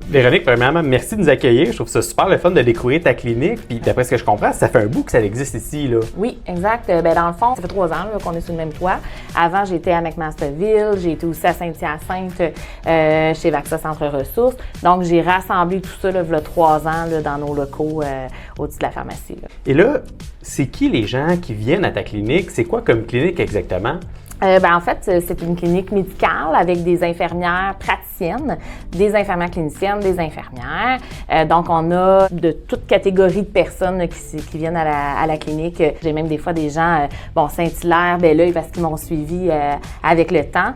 Véronique, premièrement, merci de nous accueillir. Je trouve ça super le fun de découvrir ta clinique. Puis d'après ce que je comprends, ça fait un bout que ça existe ici, là. Oui, exact. Dans le fond, ça fait 3 ans là, qu'on est sur le même toit. Avant, j'étais à McMasterville, j'ai été aussi à Saint-Hyacinthe chez Vaxa Centre Ressources. Donc, j'ai rassemblé tout ça là, il y a 3 ans là, dans nos locaux au-dessus de la pharmacie. Là. Et là, c'est qui les gens qui viennent à ta clinique? C'est quoi comme clinique exactement? En fait, c'est une clinique médicale avec des infirmières praticiennes, des infirmières cliniciennes, des infirmières. Donc, on a de toute catégorie de personnes là, qui viennent à la clinique. J'ai même des fois des gens, Saint-Hilaire, Belleuil, parce qu'ils m'ont suivi avec le temps.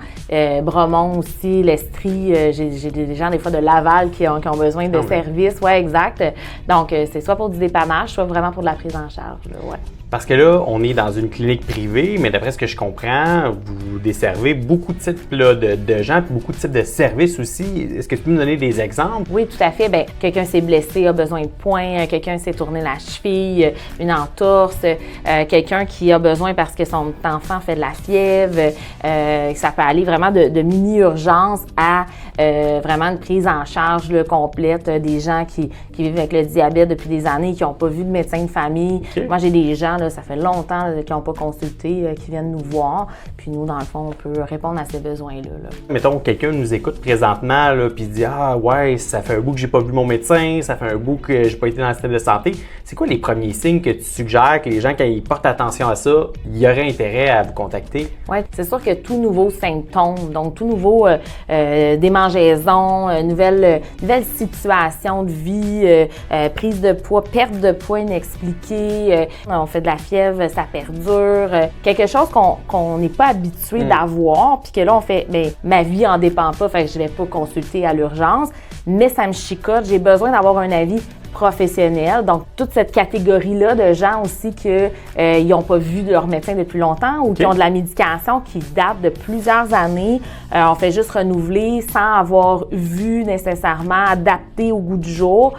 Bromont aussi, l'Estrie. J'ai des gens des fois de Laval qui ont besoin de services. Oui, exact. Donc, c'est soit pour du dépannage, soit vraiment pour de la prise en charge. Là, ouais. Parce que là, on est dans une clinique privée, mais d'après ce que je comprends, vous desservez beaucoup de types là, de gens, puis beaucoup de types de services aussi. Est-ce que tu peux nous donner des exemples? Oui, tout à fait. Bien, quelqu'un s'est blessé, a besoin de points, quelqu'un s'est tourné la cheville, une entorse, quelqu'un qui a besoin parce que son enfant fait de la fièvre. Ça peut aller vraiment de mini-urgence à vraiment une prise en charge là, complète des gens qui vivent avec le diabète depuis des années, qui n'ont pas vu de médecin de famille. Okay. Moi, j'ai des gens, là, ça fait longtemps là, qui n'ont pas consulté, qui viennent nous voir. Puis nous, dans le fond, on peut répondre à ces besoins-là. Là. Mettons, quelqu'un nous écoute présentement puis dit « Ah ouais, ça fait un bout que j'ai pas vu mon médecin, ça fait un bout que j'ai pas été dans le système de santé. » C'est quoi les premiers signes que tu suggères que les gens, quand ils portent attention à ça, il y aurait intérêt à vous contacter? Oui, c'est sûr que tout nouveau symptôme, donc tout nouveau démangeaison, nouvelle situation de vie, prise de poids, perte de poids inexpliquée, on fait de la fièvre, ça perdure, quelque chose qu'on n'est pas habitué d'avoir, puis que là on fait, bien, ma vie en dépend pas, fait que je vais pas consulter à l'urgence, mais ça me chicote, j'ai besoin d'avoir un avis professionnels. Donc, toute cette catégorie-là de gens aussi qu'ils n'ont pas vu de leur médecin depuis longtemps ou qui ont de la médication qui date de plusieurs années. On fait juste renouveler sans avoir vu nécessairement, adapté au goût du jour.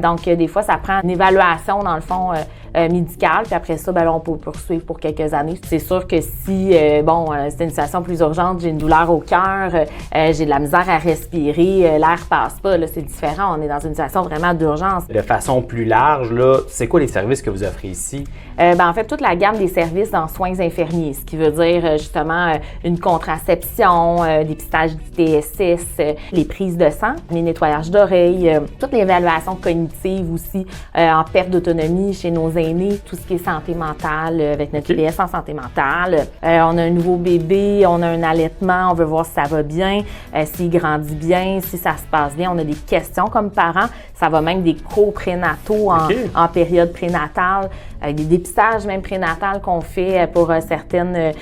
Donc, des fois, ça prend une évaluation, dans le fond, médicale. Puis après ça, là, on peut poursuivre pour quelques années. C'est sûr que si, c'est une situation plus urgente, j'ai une douleur au cœur, j'ai de la misère à respirer, l'air passe pas, là, c'est différent. On est dans une situation vraiment d'urgence. De façon plus large, là, c'est quoi les services que vous offrez ici? En fait, toute la gamme des services en soins infirmiers, ce qui veut dire justement une contraception, dépistage du TSS, les prises de sang, les nettoyages d'oreilles, toute l'évaluation cognitive aussi en perte d'autonomie chez nos aînés, tout ce qui est santé mentale avec notre IPS en santé mentale. On a un nouveau bébé, on a un allaitement, on veut voir si ça va bien, s'il grandit bien, si ça se passe bien. On a des questions comme parents. Ça va même des co-prénataux en période prénatale, avec des dépistages même prénatales qu'on fait pour certaines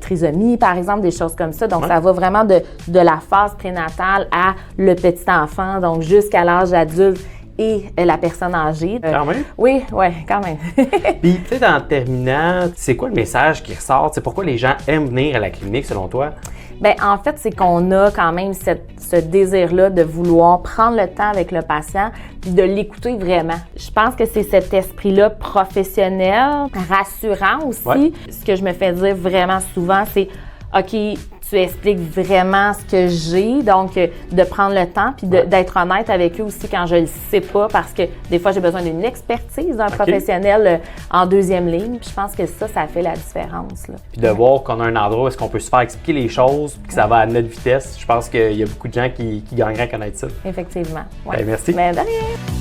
trisomies, par exemple, des choses comme ça. Donc, ça va vraiment de la phase prénatale à le petit enfant, donc jusqu'à l'âge adulte et la personne âgée. Quand même? Oui, quand même. Puis, tu sais, en terminant, c'est quoi le message qui ressort? C'est pourquoi les gens aiment venir à la clinique, selon toi? Bien, en fait, c'est qu'on a quand même ce désir-là de vouloir prendre le temps avec le patient puis de l'écouter vraiment. Je pense que c'est cet esprit-là professionnel, rassurant aussi. Ouais. Ce que je me fais dire vraiment souvent, c'est « OK, tu expliques vraiment ce que j'ai, donc de prendre le temps puis d'être honnête avec eux aussi quand je le sais pas, parce que des fois, j'ai besoin d'une expertise d'un professionnel en deuxième ligne, puis je pense que ça fait la différence. Là. Puis de voir qu'on a un endroit où est-ce qu'on peut se faire expliquer les choses puis que ça va à notre vitesse, je pense qu'il y a beaucoup de gens qui gagneraient à connaître ça. Effectivement. Ouais. Bien, merci. Mais de rien.